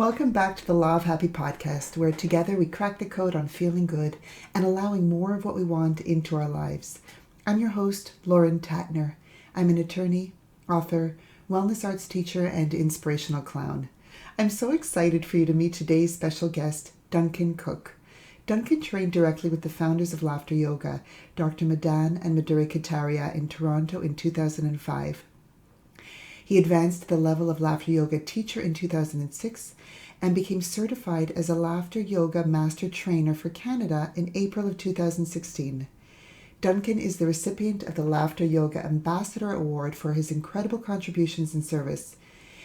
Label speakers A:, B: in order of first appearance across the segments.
A: Welcome back to the Law of Happy podcast, where together we crack the code on feeling good and allowing more of what we want into our lives. I'm your host, Lauren Tatner. I'm an attorney, author, wellness arts teacher, and inspirational clown. I'm so excited for you to meet today's special guest, Duncan Cook. Duncan trained directly with the founders of Laughter Yoga, Dr. Madan and Madhuri Kataria in Toronto in 2005. He advanced to the level of Laughter Yoga teacher in 2006 and became certified as a Laughter Yoga Master Trainer for Canada in April of 2016. Duncan is the recipient of the Laughter Yoga Ambassador Award for his incredible contributions and service,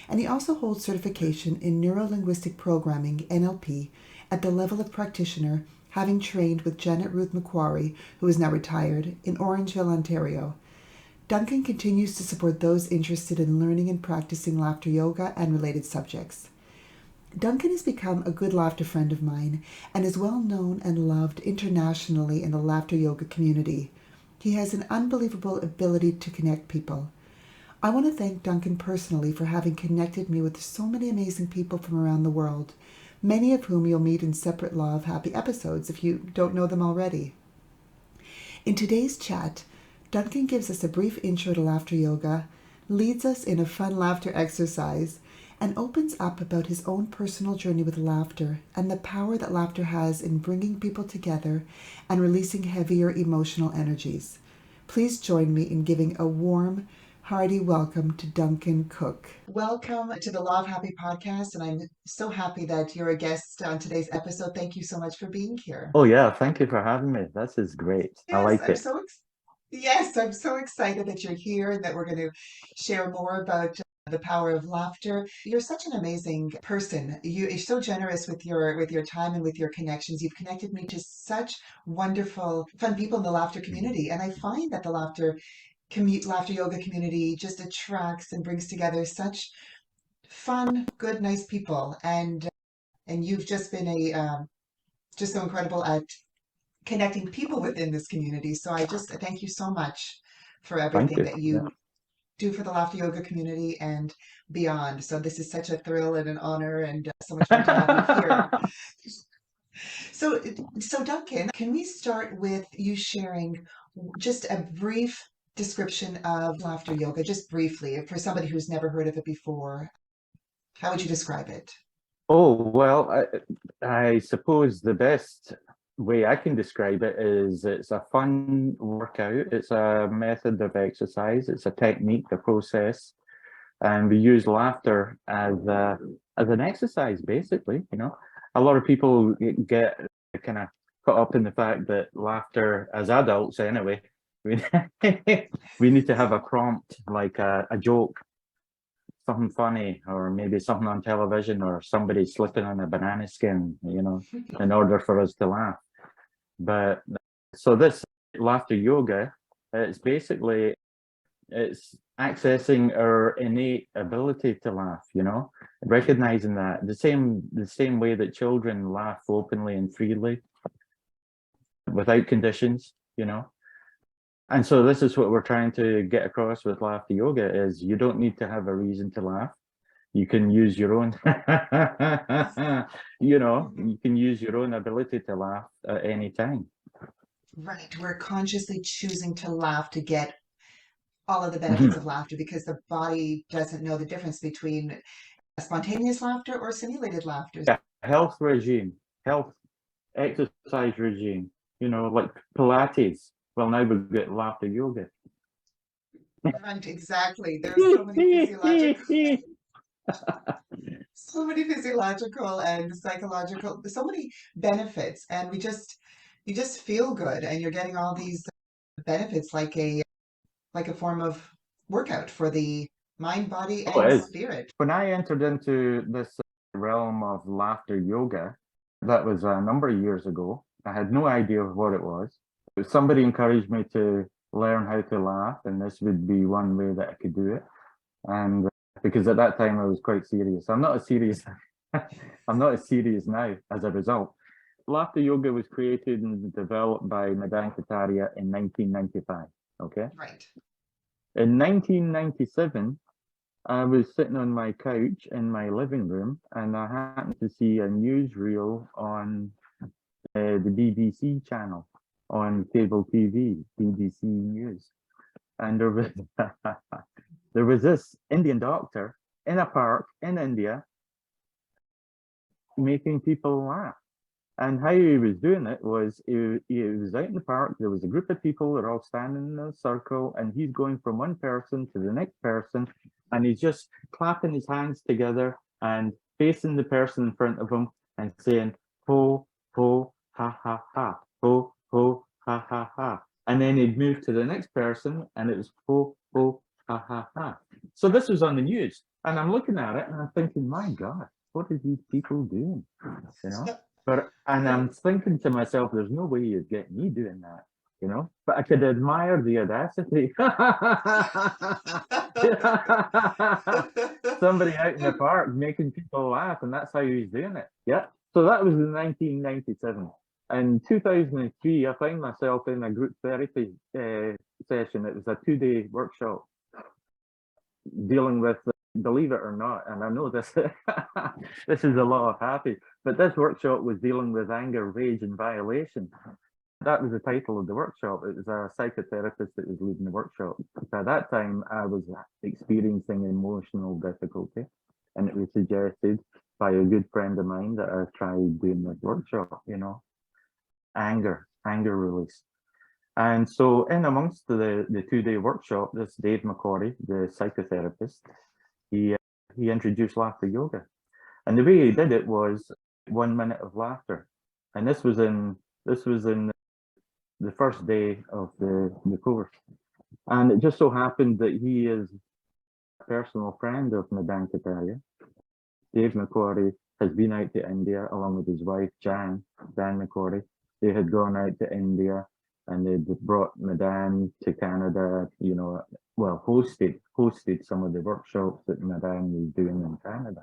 A: and he also holds certification in Neuro-Linguistic Programming, NLP, at the level of Practitioner, having trained with Janet Ruth MacQuarrie, who is now retired, in Orangeville, Ontario. Duncan continues to support those interested in learning and practicing laughter yoga and related subjects. Duncan has become a good laughter friend of mine and is well known and loved internationally in the laughter yoga community. He has an unbelievable ability to connect people. I want to thank Duncan personally for having connected me with so many amazing people from around the world, many of whom you'll meet in separate Law of Happy episodes if you don't know them already. In today's chat, Duncan gives us a brief intro to laughter yoga, leads us in a fun laughter exercise, and opens up about his own personal journey with laughter and the power that laughter has in bringing people together and releasing heavier emotional energies. Please join me in giving a warm, hearty welcome to Duncan Cook. Welcome to the Law of Happy podcast, and I'm so happy that you're a guest on today's episode. Thank you so much for being here.
B: Oh yeah, thank you for having me. This is great. I
A: Yes,
B: like it.
A: Yes, I'm so excited that you're here and that we're going to share more about the power of laughter. You're such an amazing person. You're so generous with your time and with your connections. You've connected me to such wonderful, fun people in the laughter community, and I find that the laughter yoga community just attracts and brings together such fun, good, nice people. And you've just been just so incredible at connecting people within this community. So I just thank you so much for
B: Thank
A: everything
B: you.
A: that
B: Yeah.
A: you do for the laughter yoga community and beyond. So this is such a thrill and an honor and so much fun to have you here. So, so Duncan, can we start with you sharing just a brief description of laughter yoga, just briefly, for somebody who's never heard of it before? How would you describe it?
B: Oh, well, I suppose the best way I can describe it is it's a fun workout. It's a method of exercise. It's a technique, a process, and we use laughter as an exercise, basically. A lot of people get kind of caught up in the fact that laughter, as adults anyway, we we need to have a prompt like a joke, something funny, or maybe something on television, or somebody slipping on a banana skin, in order for us to laugh. But so this laughter yoga, it's basically it's accessing our innate ability to laugh, recognizing that the same way that children laugh openly and freely without conditions, And so this is what we're trying to get across with laughter yoga is you don't need to have a reason to laugh. You can use your own, you can use your own ability to laugh at any time.
A: Right. We're consciously choosing to laugh to get all of the benefits of laughter because the body doesn't know the difference between spontaneous laughter or simulated laughter.
B: Yeah, health regime, health exercise regime, like Pilates. Well, now we've got laughter yoga.
A: Right, exactly. There's so many physiological and psychological, so many benefits, and you just feel good, and you're getting all these benefits like a form of workout for the mind, body,
B: Oh,
A: and
B: it is.
A: spirit.
B: When I entered into this realm of laughter yoga, that was a number of years ago. I had no idea what it was. Somebody encouraged me to learn how to laugh, and this would be one way that I could do it. And because at that time I was quite serious. I'm not as serious. I'm not as serious now as a result. Laughter yoga was created and developed by Madan Kataria in 1995. Okay.
A: Right.
B: In 1997, I was sitting on my couch in my living room, and I happened to see a newsreel on the BBC channel on cable TV, BBC News, and there was there was this Indian doctor in a park in India making people laugh. And how he was doing it was he was out in the park. There was a group of people that are all standing in a circle, and he's going from one person to the next person, and he's just clapping his hands together and facing the person in front of him and saying ho ho ha ha ha ho ho ha ha ha, and then he'd move to the next person, and it was ho ho ha ha ha. So this was on the news, and I'm looking at it and I'm thinking, my God, what are these people doing? You know. And I'm thinking to myself, there's no way you'd get me doing that, you know. But I could admire the audacity. Somebody out in the park making people laugh, and that's how he's doing it. Yeah. So that was in 1997. In 2003, I found myself in a group therapy session. It was a 2-day workshop dealing with, believe it or not, and I know this, this is a lot of happy, but this workshop was dealing with anger, rage, and violation. That was the title of the workshop. It was a psychotherapist that was leading the workshop. So at that time, I was experiencing emotional difficulty, and it was suggested by a good friend of mine that I tried doing this workshop, you know, anger release. And so in amongst the 2-day workshop, this Dave MacQuarrie, the psychotherapist, he introduced laughter yoga. And the way he did it was 1 minute of laughter. And this was in the first day of the course. And it just so happened that he is a personal friend of Madan Kataria. Dave MacQuarrie has been out to India along with his wife, Jan MacQuarrie. They had gone out to India and they brought Madan to Canada, you know, well, hosted some of the workshops that Madan was doing in Canada.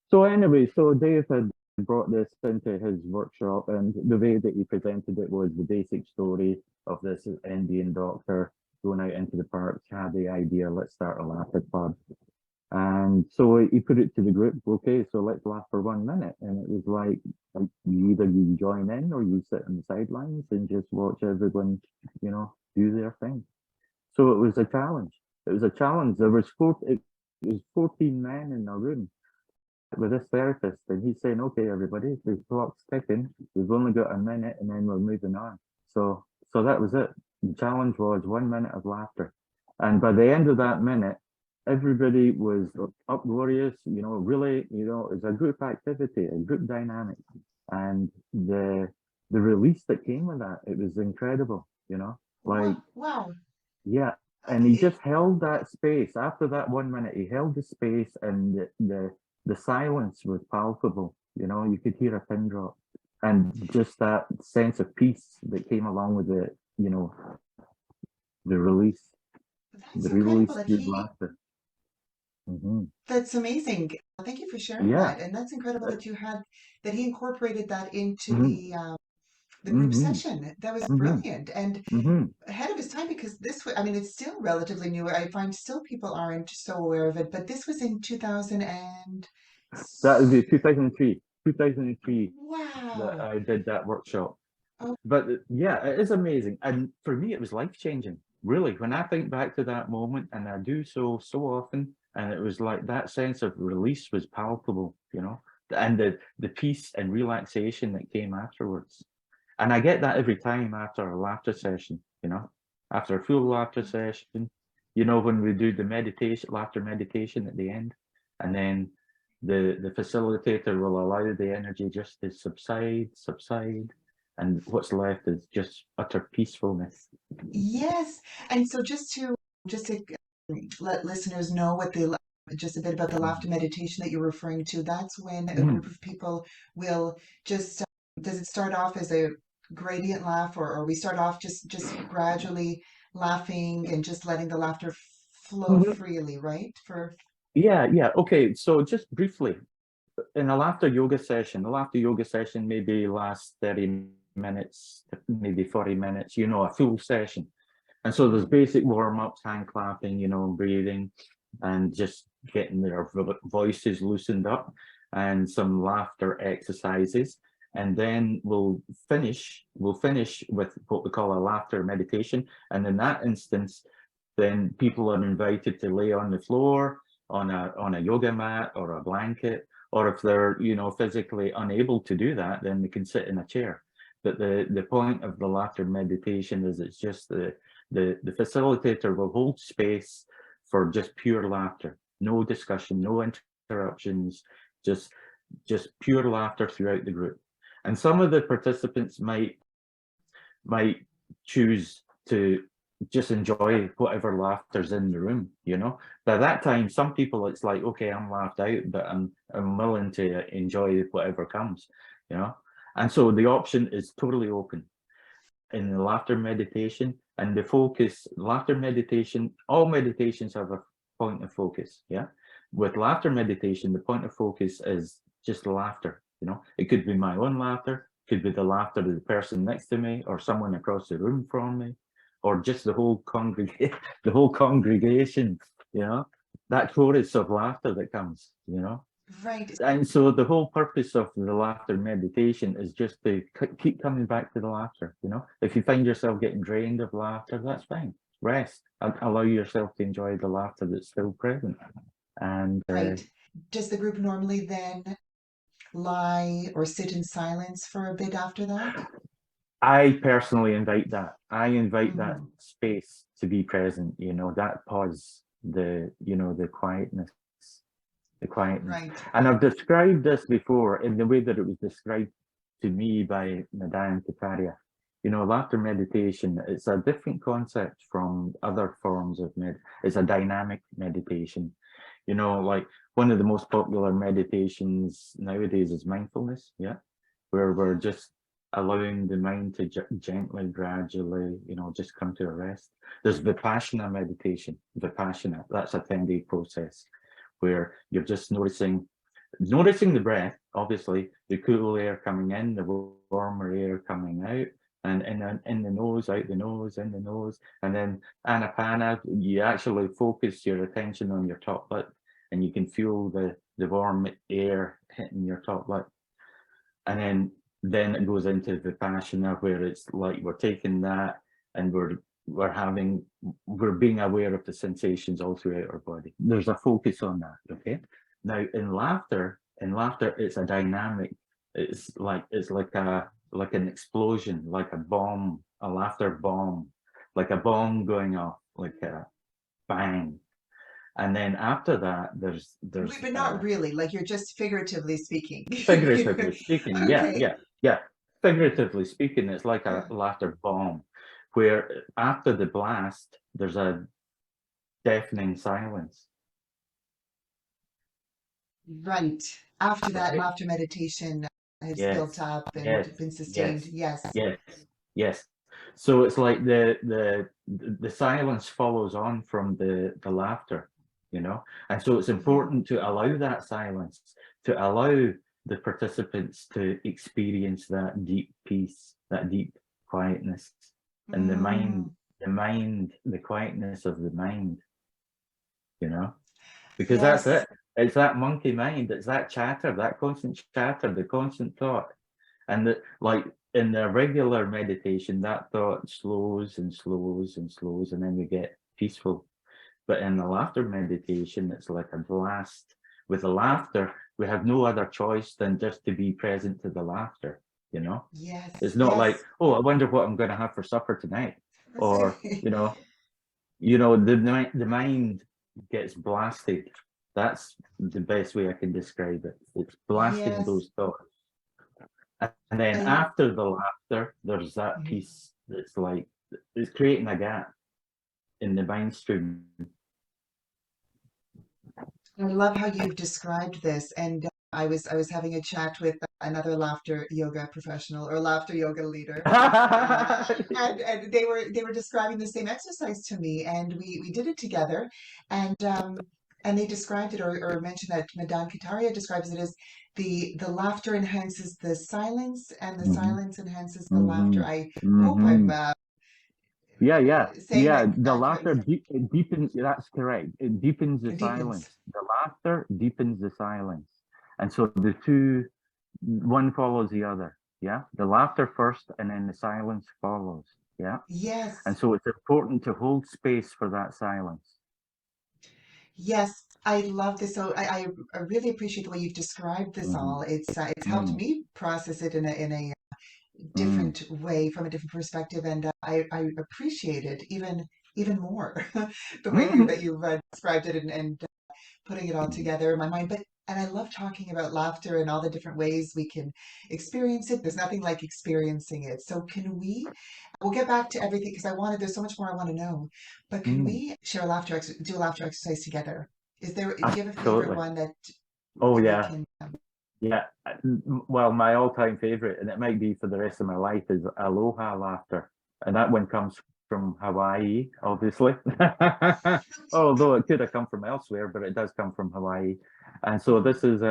B: So anyway, so Dave had brought this into his workshop, and the way that he presented it was the basic story of this Indian doctor going out into the park, had the idea, let's start a laughter club. And so he put it to the group, okay, so let's laugh for 1 minute. And it was like either you join in or you sit on the sidelines and just watch everyone, you know, do their thing. So it was a challenge. It was a challenge. There was 14 men in a room with this therapist, and he's saying, okay, everybody, the clock's ticking. We've only got a minute and then we're moving on. So that was it. The challenge was 1 minute of laughter. And by the end of that minute, everybody was uproarious, you know, really, you know, it's a group activity, a group dynamic. And the release that came with that, it was incredible, you know, like,
A: wow.
B: Yeah. And he just held that space. After that 1 minute, he held the space, and the silence was palpable, you know, you could hear a pin drop. And just that sense of peace that came along with it, you know, the release.
A: That's incredible that
B: through laughter.
A: That's amazing. Thank you for sharing that. And that's incredible that he incorporated that into the group session. That was brilliant and ahead of his time, because I mean, it's still relatively new. I find still people aren't so aware of it, but this was in 2000 and
B: that would be 2003. 2003
A: wow.
B: that I did that workshop.
A: Oh.
B: But yeah, it is amazing. And for me, it was life-changing. Really, when I think back to that moment, and I do so often, and it was like that sense of release was palpable, you know, and the peace and relaxation that came afterwards. And I get that every time after a laughter session, you know, after a full laughter session, you know, when we do the meditation, laughter meditation at the end, and then the facilitator will allow the energy just to subside, and what's left is just utter peacefulness.
A: Yes. And so just to let listeners know just a bit about the laughter meditation that you're referring to, that's when a group of people will just, does it start off as a gradient laugh, or we start off just gradually laughing and just letting the laughter flow freely, right?
B: Yeah. Okay. So just briefly, in a laughter yoga session, maybe lasts 30 minutes, maybe 40 minutes, you know, a full session. And so there's basic warm-ups, hand clapping, you know, breathing. and just getting their voices loosened up, and some laughter exercises. And then we'll finish with what we call a laughter meditation. And in that instance, then people are invited to lay on the floor on a yoga mat or a blanket, or if they're, you know, physically unable to do that, then they can sit in a chair. But the point of the laughter meditation is it's just the facilitator will hold space for just pure laughter, no discussion, no interruptions, just pure laughter throughout the group. And some of the participants might choose to just enjoy whatever laughter's in the room, you know. By that time, some people, it's like, okay, I'm laughed out, but I'm willing to enjoy whatever comes, you know. And so the option is totally open in the laughter meditation. And the focus, laughter meditation, all meditations have a point of focus, yeah. With laughter meditation, the point of focus is just laughter, you know. It could be my own laughter, could be the laughter of the person next to me, or someone across the room from me, or just the whole congregation, you know, that chorus of laughter that comes, you know.
A: Right.
B: And so the whole purpose of the laughter meditation is just to keep coming back to the laughter, you know. If you find yourself getting drained of laughter, that's fine. Rest and allow yourself to enjoy the laughter that's still present. And
A: Right. Does the group normally then lie or sit in silence for a bit after that?
B: I personally invite that. I invite that
A: Mhm.
B: space to be present, you know, that pause, you know, the quietness.
A: Right.
B: And I've described this before in the way that it was described to me by Madan and Kataria. You know, laughter meditation, it's a different concept from other forms of it's a dynamic meditation. You know, like one of the most popular meditations nowadays is mindfulness, yeah, where we're just allowing the mind to gently, gradually, you know, just come to a rest. There's Vipassana meditation. Vipassana, that's a 10-day process where you're just noticing the breath, obviously, the cool air coming in, the warmer air coming out, and in the nose, out the nose, in the nose, and then anapana, you actually focus your attention on your top lip, and you can feel the warm air hitting your top lip. And then it goes into Vipassana, where it's like we're taking that and we're being aware of the sensations all throughout our body. There's a focus on that, okay? Now in laughter, it's a dynamic, it's like an explosion, like a bomb, a laughter bomb, like a bomb going off, like a bang. And then after that, there's
A: But not really, like you're just figuratively speaking.
B: figuratively speaking,
A: Okay.
B: yeah. Figuratively speaking, it's like a
A: Uh,
B: laughter bomb, where after the blast, there's a deafening silence.
A: right. After that,
B: Right?
A: laughter meditation has built
B: Yes,
A: up and
B: yes,
A: been sustained.
B: yes,
A: Yes.
B: yes, yes. So it's like the silence follows on from the laughter, you know. And so it's
A: Mhm.
B: important to allow that silence, to allow the participants to experience that deep peace, that deep quietness, and
A: Mm,
B: the quietness of the mind, you know, because that's
A: yes.
B: it. It's that monkey mind, it's that chatter, that constant chatter, the constant thought. And that, like in the regular meditation, that thought slows and slows and slows, and then we get peaceful. But in the laughter meditation, it's like a blast. With the laughter, we have no other choice than just to be present to the laughter, you know?
A: Yes.
B: It's not like,
A: Yes.
B: oh, I wonder what I'm going to have for supper tonight. Or, the mind gets blasted. That's the best way I can describe it. It's blasting
A: Yes.
B: those thoughts. And then
A: And
B: after the laughter, there's that piece that's like, it's creating a gap in the mind stream.
A: I love how you've described this. And I was having a chat with another laughter yoga professional or laughter yoga leader. And they were describing the same exercise to me, and we did it together. And they described it, or mentioned that Madan Kataria describes it as the laughter enhances the silence, and the
B: Mhm,
A: silence enhances the laughter.
B: mhm,
A: I hope I'm
B: mhm.
A: saying that
B: The laughter
A: accurately.
B: it deepens. That's correct. It deepens the
A: It deepens.
B: silence. The laughter deepens the silence, and so the two, one follows the other. Yeah, the laughter first, and then the silence follows. Yeah, and
A: Yes.
B: so it's important to hold space for that silence.
A: Yes, I love this. So I really appreciate the way you've described this
B: Mm-hmm.
A: all. It's helped
B: Mm,
A: me process it in a
B: mm,
A: different way from a different perspective, and I appreciate it even more the way
B: mm,
A: that you've described it and putting it all together in my mind. But and I love talking about laughter and all the different ways we can experience it. There's nothing like experiencing it. So can we? We'll get back to everything because I wanted. There's so much more I want to know. But can
B: mm.
A: we share a do a laughter exercise together? Do you have a favorite
B: Absolutely.
A: one that
B: Oh
A: we
B: yeah,
A: can?
B: yeah. Well, my all-time favorite, and it might be for the rest of my life, is Aloha laughter, and that one comes from Hawaii, obviously. Although it could have come from elsewhere, but it does come from Hawaii. And so
A: Mhm.
B: this is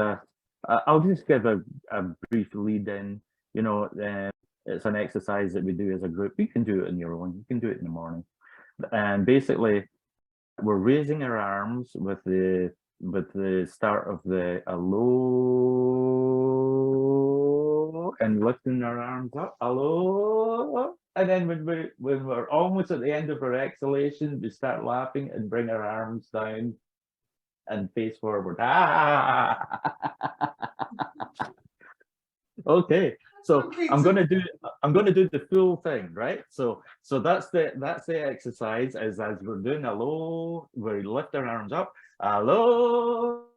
B: I'll just give a brief lead in. You know, it's an exercise that we do as a group. You can do it on your own. You can do it in the morning. And basically, we're raising our arms with the start of the alo and lifting our arms up, alo. And then when we're almost at the end of our exhalation, we start laughing and bring our arms down and face forward. Ah! Okay. So
A: Okay,
B: I'm
A: so
B: gonna do the full thing, right? So that's the exercise as we're doing a low, we lift our arms up, a low.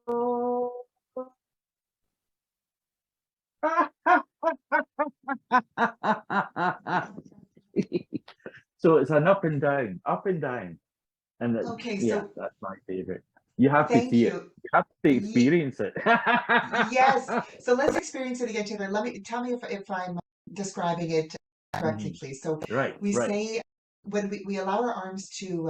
B: So it's an up and down, and
A: okay,
B: yeah,
A: so
B: that's my favorite. You have to
A: thank
B: see it.
A: you.
B: You have to
A: Ye
B: experience it.
A: yes. So let's experience it again together. Tell me if I'm describing it correctly,
B: Mhm.
A: please. So
B: Right,
A: we
B: right.
A: say when we allow our arms to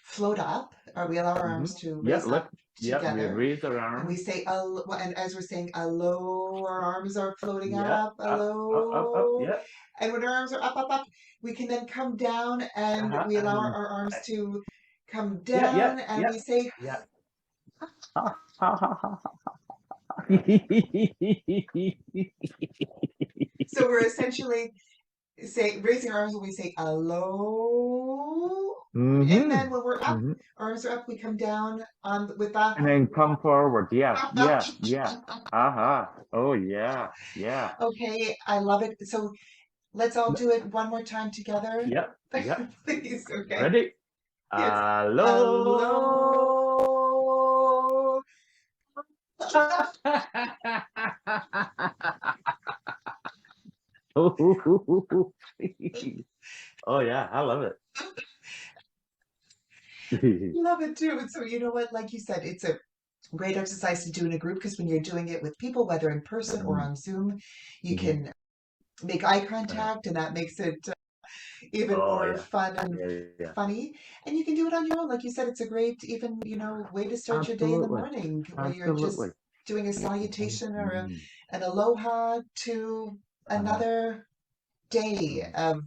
A: float up, or we allow our
B: Hmm.
A: arms to
B: Yeah,
A: raise
B: lift.
A: up
B: Yeah, we
A: together,
B: raise our
A: and we
B: arms.
A: say and as we're saying hello, our arms are floating
B: Yeah,
A: up,
B: up.
A: hello.
B: Yeah,
A: And when our arms are up, we can then come down and we allow
B: and
A: our arms to come
B: yeah,
A: down and we say,
B: yeah.
A: so we're essentially say raising our arms when we say hello. And
B: Hmm.
A: then when we're up,
B: Hmm.
A: arms are up, we come down on with the
B: And then come forward. Yeah. Aha. Oh yeah, yeah.
A: okay, I love it. So let's all do it one more time together.
B: Yep.
A: Please, okay.
B: Ready?
A: Yes.
B: Hello.
A: Hello.
B: Oh yeah, I love it.
A: Love it too. And so you know what, like you said, it's a great exercise to do in a group because when you're doing it with people, whether in person or
B: Mhm,
A: on Zoom, you
B: mhm.
A: can make eye
B: Uh,
A: contact and that makes it even
B: oh
A: more
B: yeah,
A: fun and
B: yeah.
A: funny. And you can do it on your own. Like you said, it's a great even, way to start your day in the
B: Absolutely,
A: morning where you're
B: absolutely.
A: just doing a salutation or
B: Mhm.
A: an aloha to
B: Uh,
A: another day
B: mm,
A: of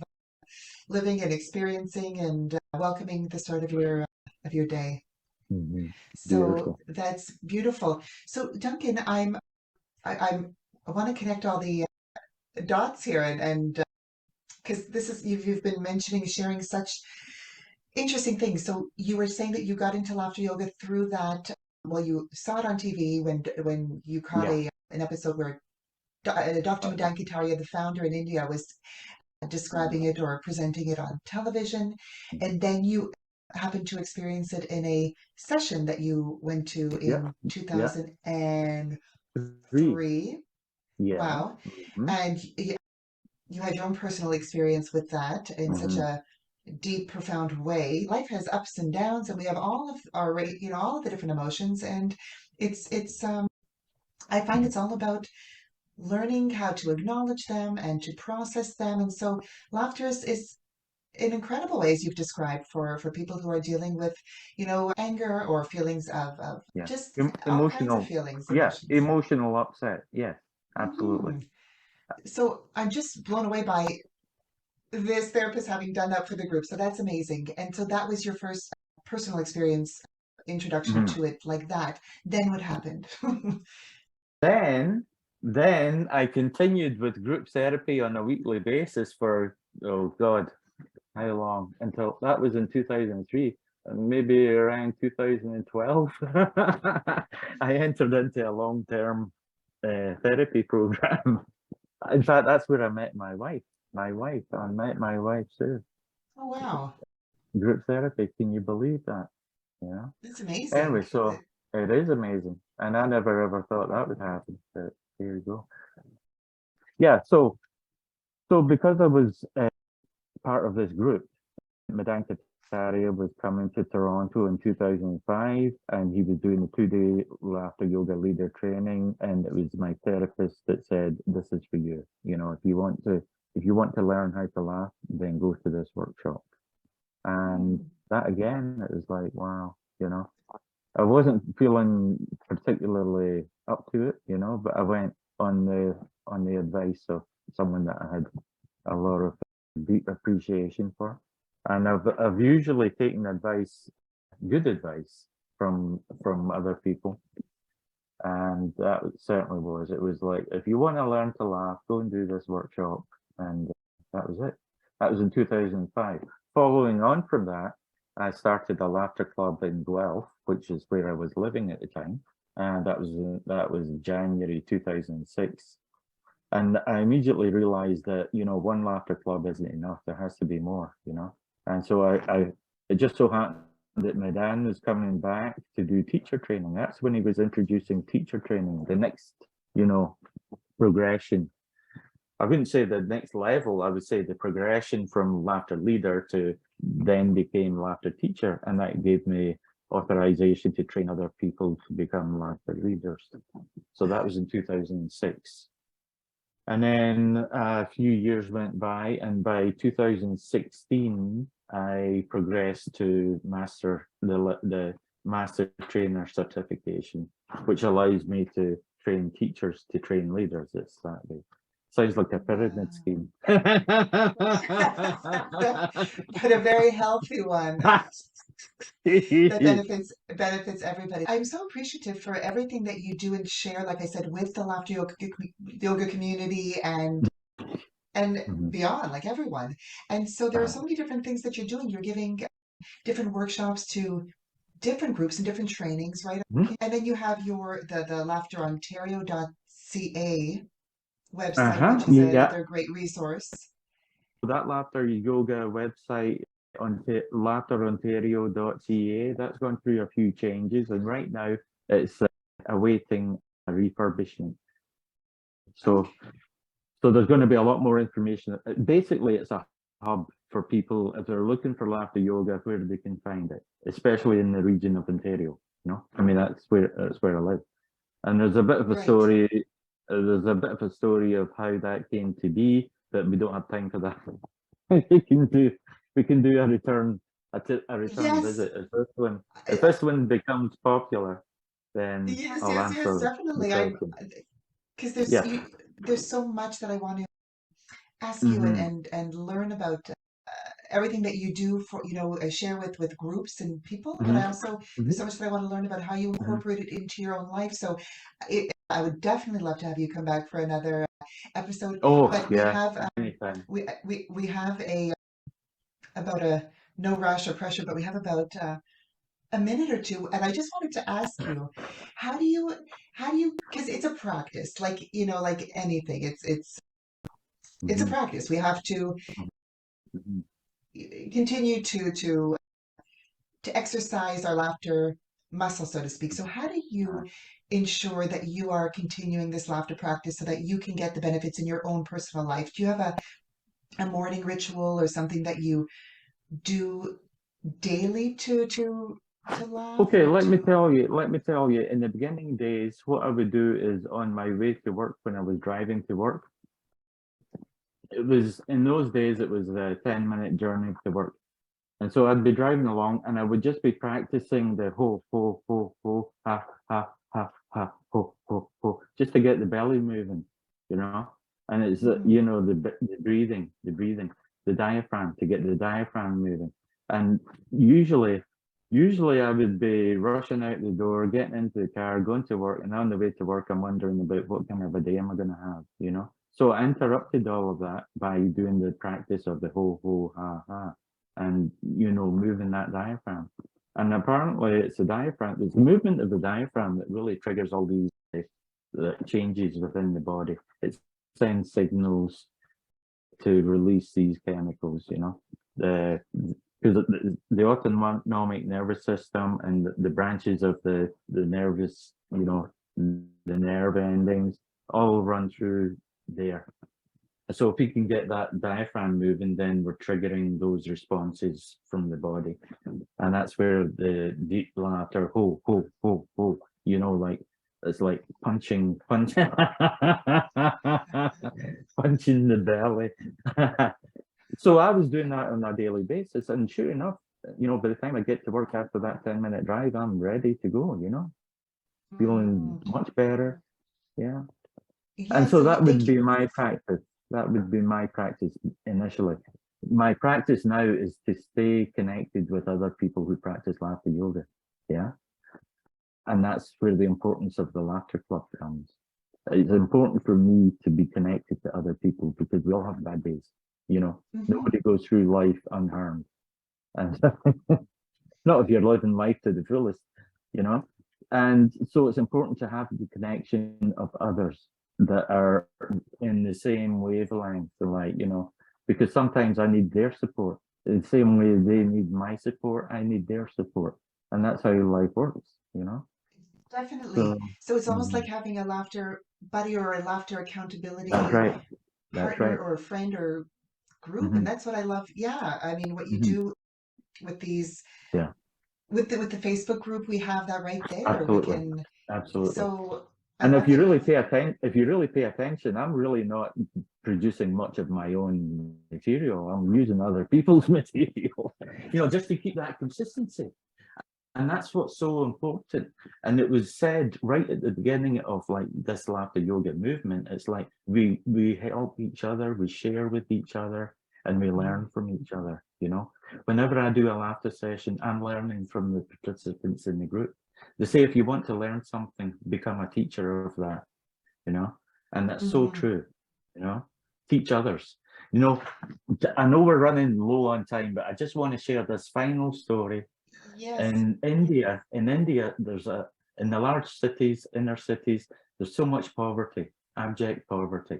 A: living and experiencing and welcoming the start of your day.
B: mhm.
A: So
B: Beautiful.
A: that's beautiful. So Duncan, I want to connect all the dots here and because this is you've been mentioning sharing such interesting things. So you were saying that you got into laughter yoga through that. Well, you saw it on TV when you caught
B: Yeah.
A: a an episode where Dr.
B: Uh,
A: Madan Kataria, the founder in India, was describing it or presenting it on television, and then you happened to experience it in a session that you went to
B: yeah.
A: in
B: Yeah.
A: 2003.
B: 3. Yeah.
A: Wow.
B: Mhm,
A: And you had your own personal experience with that in such
B: mhm.
A: a deep, profound way. Life has ups and downs, and we have all of our, all of the different emotions. And it's I find it's all about learning how to acknowledge them and to process them. And so laughter is in incredible ways you've described for people who are dealing with, anger or feelings of
B: Yeah.
A: just all kinds of feelings,
B: Yeah,
A: emotions.
B: emotional upset. Yes, absolutely.
A: hmm So I'm just blown away by this therapist having done that for the group. So that's amazing. And so that was your first personal experience, introduction
B: Mhm.
A: to it like that. Then what happened?
B: Then, then I continued with group therapy on a weekly basis for, oh God, how long? Until that was in 2003, and maybe around 2012, I entered into a long-term therapy program. In fact, that's where I met my wife. I met my wife too.
A: Oh, wow.
B: Group therapy. Can you believe that? Yeah.
A: That's amazing.
B: Anyway, so it is amazing, and I never ever thought that would happen. But here you go. Yeah. So because I was part of this group, Madan Kataria was coming to Toronto in 2005, and he was doing a 2-day laughter yoga leader training. And it was my therapist that said, "This is for you. You know, if you want to learn how to laugh, then go to this workshop." And that again, it was like, wow, you know, I wasn't feeling particularly up to it, you know, but I went on the advice of someone that I had a lot of deep appreciation for. And I've usually taken advice, good advice from other people. And that certainly was. It was like, if you want to learn to laugh, go and do this workshop. And that was it. That was in 2005. Following on from that, I started a laughter club in Guelph, which is where I was living at the time. And that was January 2006. And I immediately realized that, you know, one laughter club isn't enough. There has to be more, you know. And so it just so happened that Madan was coming back to do teacher training. That's when he was introducing teacher training, the next, you know, progression. I wouldn't say the next level, I would say the progression from laughter leader to then became laughter teacher. And that gave me authorization to train other people to become laughter leaders. So that was in 2006. And then a few years went by, and by 2016, I progressed to the master trainer certification, which allows me to train teachers to train leaders. It's that way. Sounds like a pyramid
A: Wow.
B: scheme.
A: But a very healthy one that benefits everybody. I'm so appreciative for everything that you do and share, like I said, with the laughter yoga community and
B: Mhm.
A: beyond, like everyone. And so there are
B: Uh,
A: so many different things that you're doing. You're giving different workshops to different groups and different trainings, right?
B: mhm.
A: And then you have the laughterontario.ca website,
B: Uh-huh.
A: which is
B: Yeah.
A: another great resource.
B: That laughter yoga website on laughterontario.ca, that's gone through a few changes, and right now it's awaiting a refurbishment. So,
A: Okay.
B: so there's going to be a lot more information. Basically, it's a hub for people if they're looking for laughter yoga, where they can find it, especially in the region of Ontario. You know, I mean that's where I live, and there's a bit of a
A: Right.
B: story. There's a bit of a story of how that came to be, but we don't have time for that. we can do we can do a return
A: Yes.
B: visit. If
A: I-
B: this one becomes popular, then
A: Yes,
B: I'll
A: yes, yes,
B: answer the
A: definitely.
B: question.
A: Because
B: Yeah.
A: there's so much that I want to ask you
B: Hmm.
A: and learn about everything that you do for, share with groups and people, but
B: Hmm.
A: I also, there's
B: Hmm.
A: so much that I want to learn about how you
B: Hmm.
A: incorporate it into your own life. So I would definitely love to have you come back for another episode,
B: Oh
A: but we
B: yeah,
A: have,
B: anytime.
A: we have about a no rush or pressure, but we have about a minute or two, and I just wanted to ask you, how do you, because it's a practice, like, like anything, it's a
B: Hmm.
A: practice. We have to
B: Hmm.
A: continue to exercise our laughter muscle, so to speak. So how do you ensure that you are continuing this laughter practice so that you can get the benefits in your own personal life? Do you have a morning ritual or something that you do daily to laugh
B: Okay,
A: or to?
B: let me tell you, in the beginning days, what I would do is on my way to work when I was driving to work, it was in those days, it was a 10-minute journey to work. And so I'd be driving along and I would just be practicing the ho, ha, ho, just to get the belly moving, you know? And it's,
A: Mm,
B: the breathing. the diaphragm, to get the diaphragm moving. And usually I would be rushing out the door, getting into the car, going to work, and on the way to work, I'm wondering about what kind of a day am I going to have, you know? So I interrupted all of that by doing the practice of the ho, ho, ha, ha, and, you know, moving that diaphragm. And apparently it's the diaphragm, it's the movement of the diaphragm that really triggers all these changes within the body. It sends signals to release these chemicals, you know, because the autonomic nervous system and the branches of the nervous, you know, the nerve endings all run through there. So if we can get that diaphragm moving, then we're triggering those responses from the body. And that's where the deep laughter, ho, ho, ho, ho, you know, like, it's like punching punching the belly. So I was doing that on a daily basis, and sure enough, you know, by the time I get to work after that 10-minute drive, I'm ready to go, you know, feeling much better. Yeah. And so that would be my practice. That would be my practice initially. My practice now is to stay connected with other people who practice laughter yoga. Yeah. And that's where the importance of the laughter club comes. It's important for me to be connected to other people because we all have bad days. You know, nobody goes through life unharmed. And not if you're living life to the fullest, you know. And so it's important to have the connection of others that are in the same wavelength, like, you know, because sometimes I need their support. The same way they need my support, I need their support. And that's how life works, you know?
A: Definitely. So it's almost like having a laughter buddy or a laughter accountability
B: that's right. That's
A: partner
B: right.
A: or a friend or group. And that's what I love. Yeah. I mean, what you do with these,
B: Yeah,
A: with the Facebook group, we have that right there. We
B: absolutely.
A: can,
B: Absolutely.
A: so I
B: And if
A: love
B: you
A: it.
B: really pay attention, I'm really not producing much of my own material. I'm using other people's material, you know, just to keep that consistency. And that's what's so important. And it was said right at the beginning of like this laughter yoga movement. It's like we help each other, we share with each other, and we learn from each other. You know, whenever I do a laughter session, I'm learning from the participants in the group. They say if you want to learn something, become a teacher of that. You know, and that's so true. You know, teach others. You know, I know we're running low on time, but I just want to share this final story.
A: Yes.
B: In India, there's in the large cities, inner cities, there's so much poverty, abject poverty,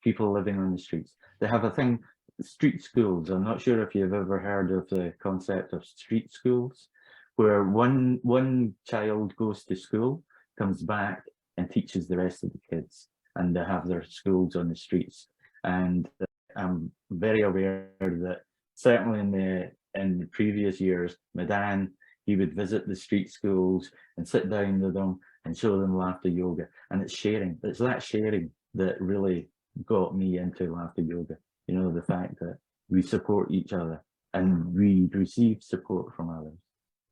B: people living on the streets. They have a thing, street schools. I'm not sure if you've ever heard of the concept of street schools, where one child goes to school, comes back, and teaches the rest of the kids, and they have their schools on the streets. And I'm very aware that certainly in the previous years, Madan, he would visit the street schools and sit down with them and show them laughter yoga. And it's sharing. It's that sharing that really got me into laughter yoga. You know, the fact that we support each other and we receive support from others.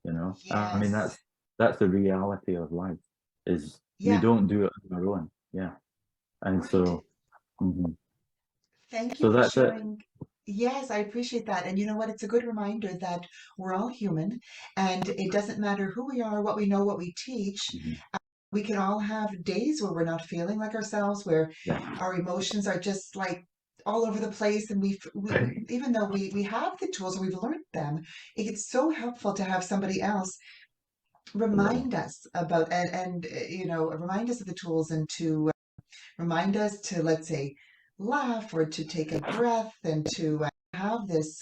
B: You know, I mean,
A: Yes.
B: that's the reality of life. Is we
A: Yeah.
B: don't do it on our own. Yeah, and
A: Right.
B: so
A: Thank you
B: so
A: for
B: that's it.
A: sharing. Yes, I appreciate that. And you know what? It's a good reminder that we're all human and it doesn't matter who we are, what we know, what we teach. We can all have days where we're not feeling like ourselves, where
B: Yeah.
A: our emotions are just like all over the place. And we even though we have the tools and we've learned them, it's so helpful to have somebody else remind us about and remind us of the tools and to remind us to, let's say, laugh or to take a breath and to have this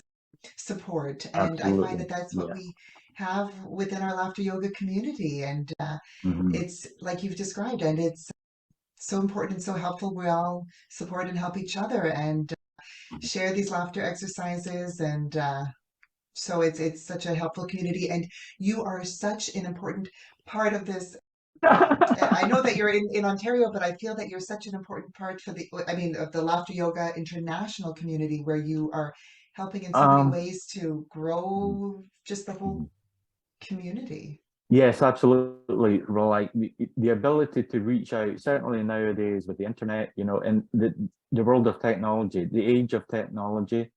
A: support. And I find
B: Absolutely.
A: that that's what
B: Yeah.
A: we have within our laughter yoga community. And
B: hmm
A: it's like you've described, and it's so important and so helpful. We all support and help each other and share these laughter exercises. And so it's such a helpful community. And you are such an important part of this. I know that you're in Ontario, but I feel that you're such an important part of the Laughter Yoga International community where you are helping in so many
B: um,
A: ways to grow just the whole community.
B: yes, absolutely. Well, like the ability to reach out, certainly nowadays with the internet, you know, and the world of technology, the age of technology,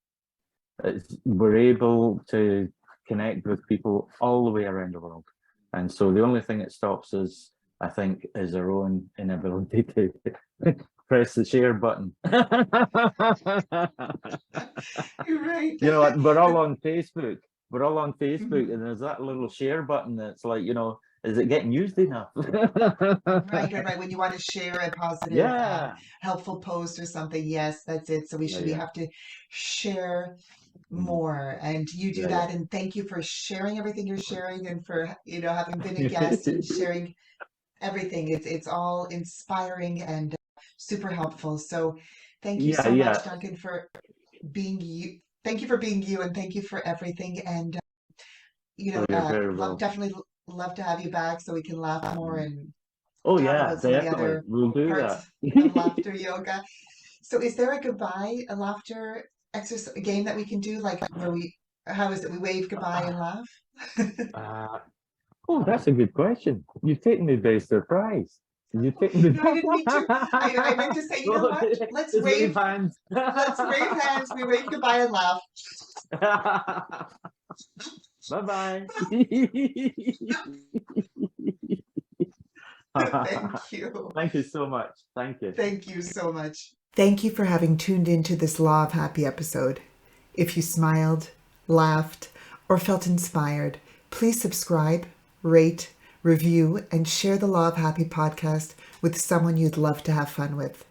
B: We're able to connect with people all the way around the world. And so the only thing that stops us, I think, is our own inability to press the share button.
A: You're right.
B: You know, we're all on Facebook. We're all on Facebook, and there's that little share button that's like, you know, is it getting used enough?
A: Right. When you want to share a positive,
B: Yeah.
A: helpful post or something, yes, that's it. So we have to share more, and you do that. And thank you for sharing everything you're sharing, and for having been a guest and sharing everything. It's all inspiring and super helpful. So thank you so much, Duncan, for being you. Thank you for being you, and thank you for everything. And definitely love to have you back so we can laugh more and talk about some of the other
B: we'll do
A: parts
B: that.
A: of laughter yoga. So is there a laughter exercise game that we can do, like where how is it? We wave goodbye and laugh?
B: Oh, that's a good question. You've taken me by surprise. You've taken me.
A: No, I didn't mean to. I meant to say, you know what? Let's wave
B: hands.
A: Let's wave hands. We wave goodbye and laugh.
B: Bye-bye.
A: Thank you.
B: Thank you so much. Thank you.
A: Thank you so much. Thank you for having tuned into this Law of Happy episode. If you smiled, laughed, or felt inspired, please subscribe, rate, review, and share the Law of Happy podcast with someone you'd love to have fun with.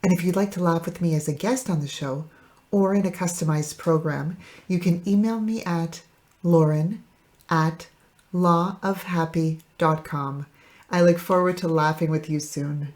A: And if you'd like to laugh with me as a guest on the show or in a customized program, you can email me at lauren@lawofhappy.com. I look forward to laughing with you soon.